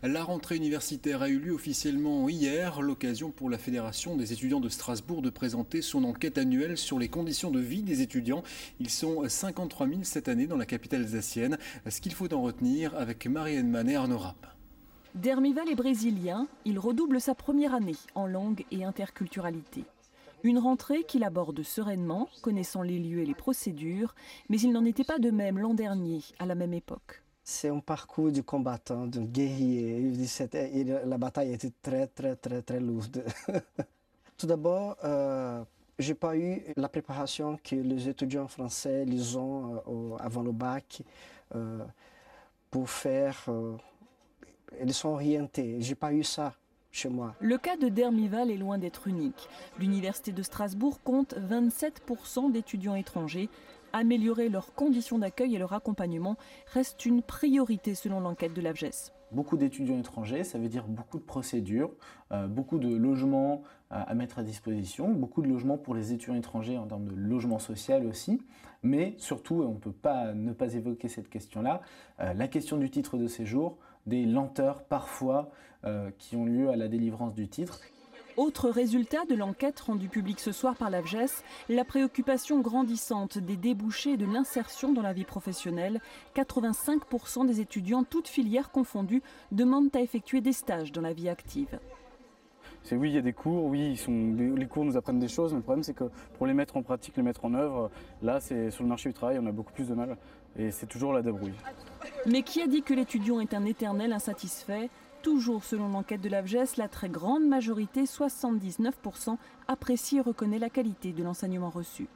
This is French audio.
La rentrée universitaire a eu lieu officiellement hier, l'occasion pour la Fédération des étudiants de Strasbourg de présenter son enquête annuelle sur les conditions de vie des étudiants. Ils sont 53 000 cette année dans la capitale alsacienne. Ce qu'il faut en retenir avec Marie-Anne Mann et Arnaud Rapp. Dermival est brésilien, il redouble sa première année en langue et interculturalité. Une rentrée qu'il aborde sereinement, connaissant les lieux et les procédures, mais il n'en était pas de même l'an dernier, à la même époque. C'est un parcours de combattant, de guerrier. La bataille était très lourde. Tout d'abord, je n'ai pas eu la préparation que les étudiants français ils ont avant le bac pour faire. Ils sont orientés. Je n'ai pas eu ça chez moi. Le cas de Dermival est loin d'être unique. L'université de Strasbourg compte 27% d'étudiants étrangers. Améliorer leurs conditions d'accueil et leur accompagnement reste une priorité selon l'enquête de l'AFGES. Beaucoup d'étudiants étrangers, ça veut dire beaucoup de procédures, beaucoup de logements à mettre à disposition, beaucoup de logements pour les étudiants étrangers en termes de logement social aussi, mais surtout, et on ne peut pas ne pas évoquer cette question-là, la question du titre de séjour, des lenteurs parfois qui ont lieu à la délivrance du titre. Autre résultat de l'enquête rendue publique ce soir par l'AFGES, la préoccupation grandissante des débouchés et de l'insertion dans la vie professionnelle. 85% des étudiants, toutes filières confondues, demandent à effectuer des stages dans la vie active. Oui, il y a des cours, oui, les cours nous apprennent des choses, mais le problème c'est que pour les mettre en pratique, les mettre en œuvre, là c'est sur le marché du travail, on a beaucoup plus de mal et c'est toujours la débrouille. Mais qui a dit que l'étudiant est un éternel insatisfait ? Toujours selon l'enquête de l'AFGES, la très grande majorité, 79%, apprécie et reconnaît la qualité de l'enseignement reçu.